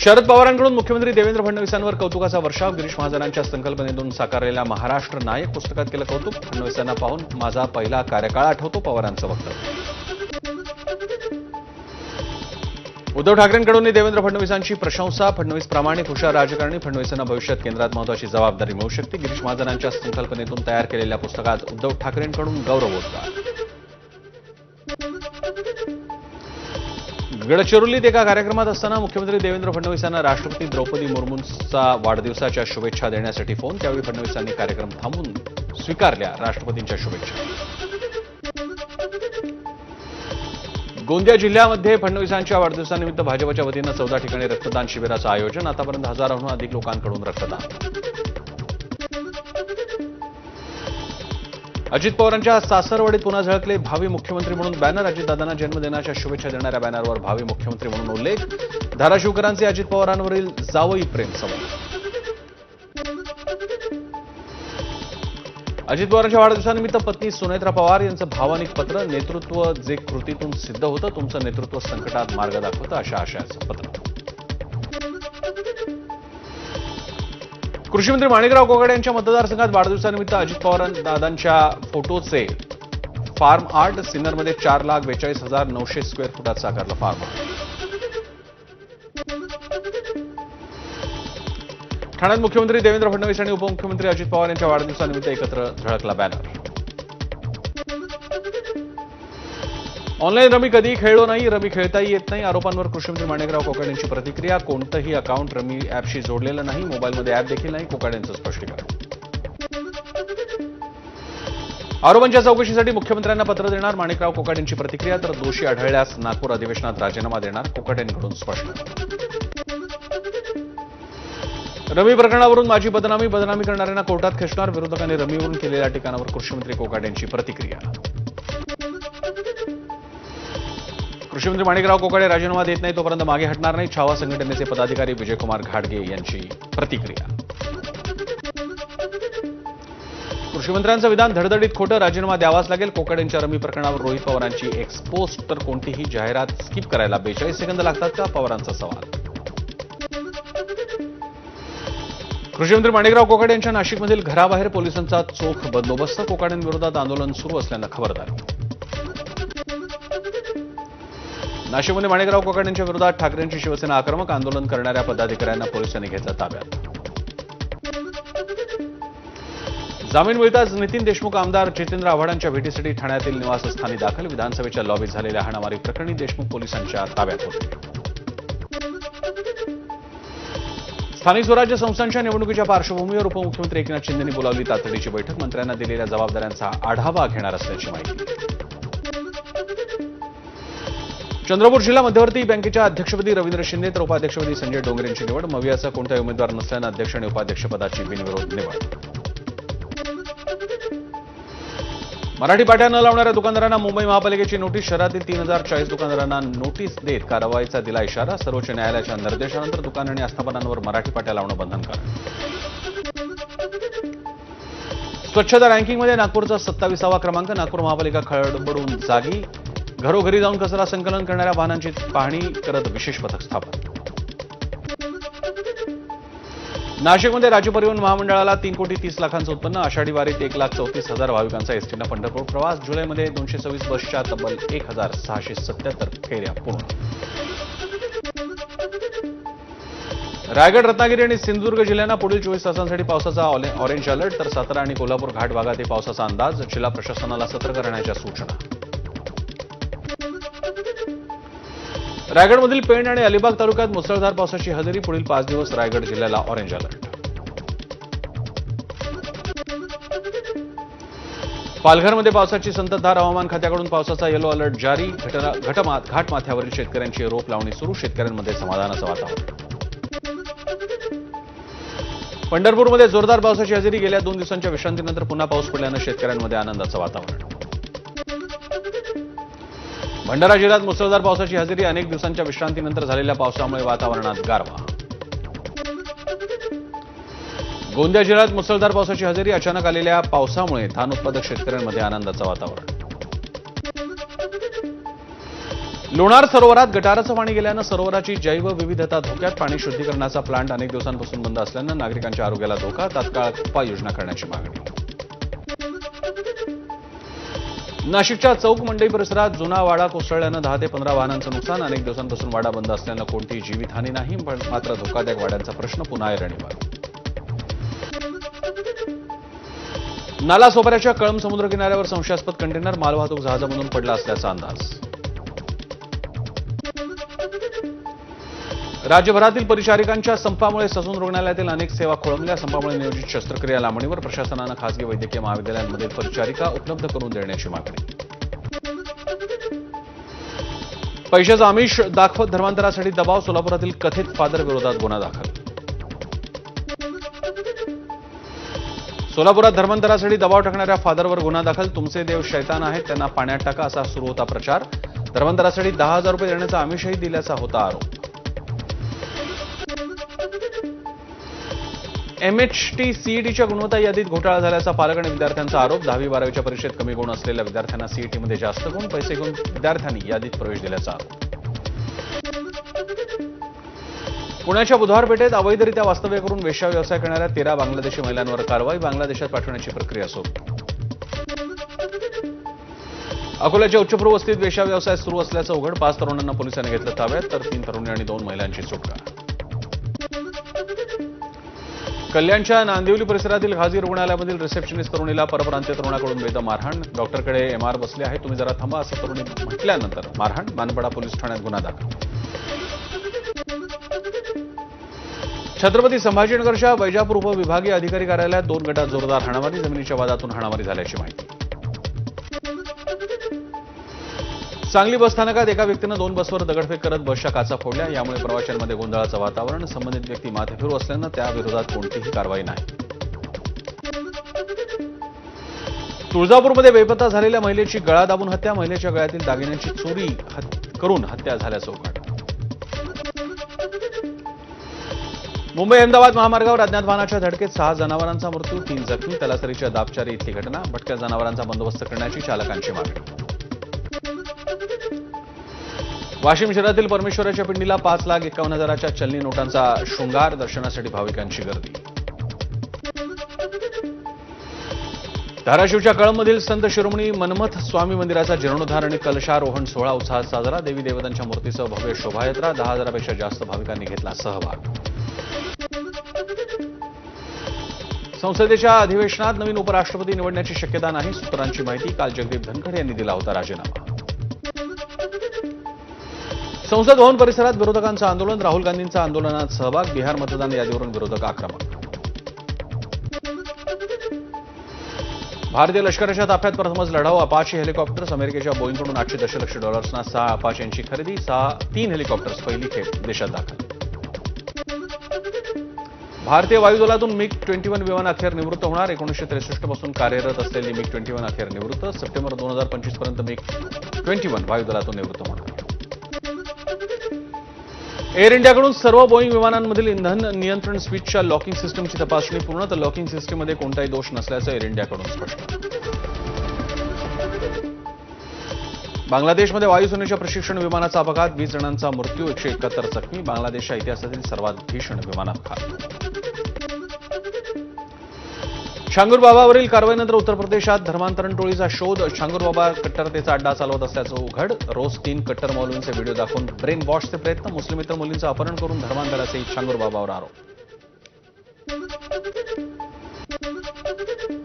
शरद पवारांकडून मुख्यमंत्री देवेंद्र फडणवीसांवर कौतुकाचा वर्षाव. गिरीश महाजनांच्या संकल्पनेतून साकारलेल्या महाराष्ट्र नायक पुस्तकात केलं कौतुक. फडणवीसांना पाहून माझा पहिला कार्यकाळ आठवतो, पवारांचं वक्तव्य. उद्धव ठाकरेंकडून देवेंद्र फडणवीसांची प्रशंसा. फडणवीस प्रामाणिक हुशार राजकारणी. फडणवीसांना भविष्यात केंद्रात महत्त्वाची जबाबदारी मिळू शकते. गिरीश महाजनांच्या संकल्पनेतून तयार केलेल्या पुस्तकात उद्धव ठाकरेंकडून गौरवोद्गार. गडचिरोलीत एका कार्यक्रमात असताना मुख्यमंत्री देवेंद्र फडणवीसांना राष्ट्रपती द्रौपदी मुर्मूंचा वाढदिवसाच्या शुभेच्छा देण्यासाठी फोन. त्यावेळी फडणवीसांनी कार्यक्रम थांबवून स्वीकारल्या राष्ट्रपतींच्या शुभेच्छा. गोंदिया जिल्ह्यामध्ये फडणवीसांच्या वाढदिवसानिमित्त भाजपच्या वतीनं 14 ठिकाणी रक्तदान शिबिराचं आयोजन. आतापर्यंत हजारांहून अधिक लोकांकडून रक्तदान. अजित पवारांच्या सासरवाडीत पुन्हा झळकले भावी मुख्यमंत्री म्हणून बॅनर. अजितदादांना जन्मदिनाच्या शुभेच्छा देणाऱ्या बॅनरवर भावी मुख्यमंत्री म्हणून उल्लेख. धाराशिवकरांचे अजित पवारांवरील जावई प्रेम संवाद. अजित पवारांच्या वाढदिवसानिमित्त पत्नी सुनेत्रा पवार यांचं भावनिक पत्र. नेतृत्व जे कृतीतून सिद्ध होतं, तुमचं नेतृत्व संकटात मार्ग दाखवतं, अशा आशयाचं पत्र. कृषीमंत्री माणिकराव कोकाटे यांच्या मतदारसंघात वाढदिवसानिमित्त अजित पवार दादांच्या फोटोचे फार्म आर्ट. सिन्नरमध्ये 4,42,900 स्क्वेअर फुटात साकारलं फार्म आर्ट. ठाण्यात मुख्यमंत्री देवेंद्र फडणवीस आणि उपमुख्यमंत्री अजित पवार यांच्या वाढदिवसानिमित्त एकत्र झळकला बॅनर. ऑनलाईन रमी कधीही खेळलो नाही, रमी खेळताही येत नाही. आरोपांवर कृषीमंत्री माणिकराव कोकाटे यांची प्रतिक्रिया. कोणतंही अकाउंट रमी अॅपशी जोडलेलं नाही, मोबाईलमध्ये अॅप देखील नाही. कोकाटे यांचं स्पष्टीकरण. आरोपांच्या चौकशीसाठी मुख्यमंत्र्यांना पत्र देणार, माणिकराव कोकाटे यांची प्रतिक्रिया. तर दोषी आढळल्यास नागपूर अधिवेशनात राजीनामा देणार, कोकाटेंकडून स्पष्ट. रमी प्रकरणावरून माझी बदनामी करणाऱ्यांना कोर्टात खेचणार. विरोधकांनी रमीवरून केलेल्या टीकांवर कृषीमंत्री कोकाटे यांची प्रतिक्रिया. कृषीमंत्री माणिकराव कोकाटे राजीनामा देत नाही तोपर्यंत मागे हटणार नाही. छावा संघटनेचे पदाधिकारी विजयकुमार घाडगे यांची प्रतिक्रिया. कृषीमंत्र्यांचं विधान धडधडीत खोटं, राजीनामा द्यावाच लागेल. कोकाटेंच्या रमी प्रकरणावर रोहित पवारांची एक्सपोस्ट तर कोणतीही जाहिरात स्किप करायला 42 सेकंद लागतात का, पवारांचा सवाल. कृषीमंत्री माणिकराव कोकाटे यांच्या नाशिकमधील घराबाहेर पोलिसांचा चोख बंदोबस्त. कोकाटेंविरोधात आंदोलन सुरू असल्यानं खबरदारी. नाशिकमध्ये माणिकराव कोकाटे यांच्या विरोधात ठाकरेंची शिवसेना आक्रमक. आंदोलन करणाऱ्या पदाधिकाऱ्यांना पोलिसांनी घेतलं ताब्यात. जामीन मिळताच नितीन देशमुख आमदार जितेंद्र आव्हाडांच्या भेटीसाठी ठाण्यातील निवासस्थानी दाखल. विधानसभेच्या लॉबीत झालेल्या हाणामारी प्रकरणी देशमुख पोलिसांच्या ताब्यात होते. स्थानिक स्वराज्य संस्थांच्या निवडणुकीच्या पार्श्वभूमीवर उपमुख्यमंत्री एकनाथ शिंदेंनी बोलावली तातडीची बैठक. मंत्र्यांना दिलेल्या जबाबदाऱ्यांचा आढावा घेणार असल्याची माहिती. चंद्रपूर जिल्हा मध्यवर्ती बँकेच्या अध्यक्षपदी रवींद्र शिंदे तर उपाध्यक्षपदी संजय डोंगरे यांची निवड. मवियाचा कोणताही उमेदवार नसल्यानं अध्यक्ष आणि उपाध्यक्षपदाची बिनविरोध निवड. मराठी पाट्या न लावणाऱ्या दुकानदारांना मुंबई महापालिकेची नोटीस. शहरातील 3040 दुकानदारांना नोटीस देत कारवाईचा दिला इशारा. सर्वोच्च न्यायालयाच्या निर्देशानंतर दुकान आणि आस्थापनांवर मराठी पाट्या लावणं बंधनकारक. स्वच्छता रँकिंगमध्ये नागपूरचा 27वा क्रमांक. नागपूर महापालिका खडबडून जागी. घरोघरी जाऊन कचरा संकलन करणाऱ्या वाहनांची पाहणी करत विशेष पथक स्थापन. नाशिकमध्ये राज्य परिवहन महामंडळाला 3,30,00,000चं उत्पन्न. आषाढी वारीत 1,34,000 भाविकांचा एसटीनं पंढरपूर प्रवास. जुलैमध्ये 226 बसच्या तब्बल 1,677 फेऱ्या पूर्ण. रायगड, रत्नागिरी आणि सिंधुदुर्ग जिल्ह्यांना पुढील 24 तासांसाठी पावसाचा ऑरेंज अलर्ट. तर सातारा आणि कोल्हापूर घाट भागात पावसाचा अंदाज. जिल्हा प्रशासनाला सतर्क राहण्याच्या सूचना. रायगडमधील पेण आणि अलिबाग तालुक्यात मुसळधार पावसाची हजेरी. पुढील 5 दिवस रायगड जिल्ह्याला ऑरेंज अलर्ट. पालघरमध्ये पावसाची संततधार. हवामान खात्याकडून पावसाचा येलो अलर्ट जारी. घाटमाथ्यावरील शेतकऱ्यांची रोप लावणी सुरू. शेतकऱ्यांमध्ये समाधानाचं वातावरण. पंढरपूरमध्ये जोरदार पावसाची हजेरी. गेल्या 2 दिवसांच्या विश्रांतीनंतर पुन्हा पाऊस पडल्यानं शेतकऱ्यांमध्ये आनंदाचं वातावरण. भंडारा जिल्ह्यात मुसळधार पावसाची हजेरी. अनेक दिवसांच्या विश्रांतीनंतर झालेल्या पावसामुळे वातावरणात गारवा. गोंदिया जिल्ह्यात मुसळधार पावसाची हजेरी. अचानक आलेल्या पावसामुळे धान उत्पादक शेतकऱ्यांमध्ये आनंदाचं वातावरण. लोणार सरोवरात गटाराचं पाणी गेल्यानं सरोवराची जैवविविधता धोक्यात. पाणी शुद्धीकरणाचा प्लांट अनेक दिवसांपासून बंद असल्यानं नागरिकांच्या आरोग्याला धोका. तात्काळ उपाययोजना करण्याची मागणी. नाशिकच्या चौक मंडई परिसरात जुना वाडा कोसळल्यानं 10 ते 15 वाहनांचं नुकसान. अनेक दिवसांपासून वाडा बंद असल्यानं कोणतीही जीवितहानी नाही, पण मात्र धोकादायक वाड्यांचा प्रश्न पुन्हा ऐरणीवर. नालासोपाऱ्याच्या कळंब समुद्र किनाऱ्यावर संशयास्पद कंटेनर मालवाहतूक जहाजामधून पडला असल्याचा अंदाज. राज्यभरातील परिचारिकांच्या संपामुळे ससून रुग्णालयातील अनेक सेवा खोळंबल्या. संपामुळे नियोजित शस्त्रक्रिया लांबणीवर. प्रशासनानं खासगी वैद्यकीय महाविद्यालयांमधील परिचारिका उपलब्ध करून देण्याची मागणी. पैशाचं आमिष दाखवत धर्मांतरासाठी दबाव. सोलापुरातील कथित फादर विरोधात गुन्हा दाखल. सोलापुरात धर्मांतरासाठी दबाव टाकणाऱ्या फादरवर गुन्हा दाखल. तुमचे देव शैतान आहेत, त्यांना पाण्यात टाका, असा सुरू होता प्रचार. धर्मांतरासाठी 10,000 रुपये देण्याचा आमिषही दिल्याचा होता आरोप. एमएचटी सीईटीच्या गुणवत्ता यादीत घोटाळा झाल्याचा पालक आणि विद्यार्थ्यांचा आरोप. 10वी-12वीच्या परीक्षेत कमी गुण असलेल्या विद्यार्थ्यांना सीईटीमध्ये जास्त गुण, पैसे घेऊन विद्यार्थ्यांनी यादीत प्रवेश दिल्याचा आरोप. पुण्याच्या बुधवार पेठेत अवैधरित्या वास्तव्य करून वेश्या व्यवसाय करणाऱ्या 13 बांगलादेशी महिलांवर कारवाई. बांगलादेशात पाठवण्याची प्रक्रिया सुरू. अकोल्याच्या उच्चभ्रू वस्तीत वेश्या व्यवसाय सुरू असल्याचं उघड. 5 तरुणांना पोलिसांनी घेतलं ताब्यात, तर 3 तरुणी आणि 2 महिलांची सुटका. कल्याणच्या नांदिवली परिसरातील खासगी रुग्णालयामधील रिसेप्शनिस्ट तरुणीला परप्रांतीय तरुणाकडून बेदम मारहाण. डॉक्टरकडे एमआर बसले आहे, तुम्ही जरा थांबा, असं तरुणी म्हटल्यानंतर मारहाण. मानपाडा पोलीस ठाण्यात गुन्हा दाखल. छत्रपती संभाजीनगरच्या वैजापूर उपविभागीय अधिकारी कार्यालयात 2 गटात जोरदार हाणामारी. जमिनीच्या वादातून हाणामारी झाल्याची माहिती. सांगली बसस्थानकात एका व्यक्तीनं 2 बसवर दगडफेक करत बसच्या काचा फोडल्या. यामुळे प्रवाशांमध्ये गोंधळाचं वातावरण. संबंधित व्यक्ती माथेफिरू असल्यानं त्याविरोधात कोणतीही कारवाई नाही. तुळजापूरमध्ये बेपत्ता झालेल्या महिलेची गळा दाबून हत्या. महिलेच्या गळ्यातील दागिन्यांची चोरी करून हत्या झाल्याचं उघड. मुंबई अहमदाबाद महामार्गावर अज्ञात वाहनाच्या धडकेत 6 जनावरांचा मृत्यू, 3 जखमी. तलासरीच्या दाबचारी इथली घटना. भटक्या जनावरांचा बंदोबस्त करण्याची चालकांची मागणी. वाशिम शहरातील परमेश्वराच्या पिंडीला 5,51,000च्या चलनी नोटांचा शृंगार. दर्शनासाठी भाविकांची गर्दी. धाराशिवच्या कळंबमधील संत शिरोमणी मनमथ स्वामी मंदिराचा जीर्णोद्धार आणि कलशारोहण सोहळा उत्साहात साजरा. देवी देवतांच्या मूर्तीसह भव्य शोभायात्रा. 10,000पेक्षा जास्त भाविकांनी घेतला सहभाग. संसदेच्या अधिवेशनात नवीन उपराष्ट्रपती निवडण्याची शक्यता नाही, सूत्रांची माहिती. काल जगदीप धनखड यांनी दिला होता राजीनामा. संसद भवन परिसरात विरोधकांचं आंदोलन. राहुल गांधींचा आंदोलनात सहभाग. बिहार मतदान यादीवरून विरोधक आक्रमक. भारतीय लष्कराच्या ताफ्यात प्रथमच लढाऊ अपाचे हेलिकॉप्टर्स. अमेरिकेच्या बोईंगकडून $800 दशलक्ष 6 अपाचेंची खरेदी. 3 हेलिकॉप्टर्स पहिली खेप देशात दाखल. भारतीय वायुदलातून MiG-21 विमान अखेर निवृत्त होणार. 1963 पासून कार्यरत असलेली MiG-21 अखेर निवृत्त. सप्टेंबर 2025 पर्यंत MiG-21 वायुदलातून निवृत्त होणार. एअर इंडियाकडून सर्व बोईंग विमानांमधील इंधन नियंत्रण स्विचच्या लॉकिंग सिस्टमची तपासणी पूर्ण. तर लॉकिंग सिस्टममध्ये कोणताही दोष नसल्याचं एअर इंडियाकडून स्पष्ट. बांगलादेशमध्ये वायुसेनेच्या प्रशिक्षण विमानाचा अपघात. 20 जणांचा मृत्यू, 171 जखमी. बांगलादेशच्या इतिहासातील सर्वात भीषण विमान अपघात. छांगूरबाबावरील कारवाईनंतर उत्तर प्रदेशात धर्मांतरण टोळीचा शोध. छांगूरबाबा कट्टरतेचा अड्डा चालवत असल्याचं उघड. रोज 3 कट्टर मौलवींचे व्हिडिओ दाखवून ब्रेन वॉशचे प्रयत्न. मुस्लिमेतर मुलींचं अपहरण करून धर्मांतराचे छांगूरबाबावर आरोप.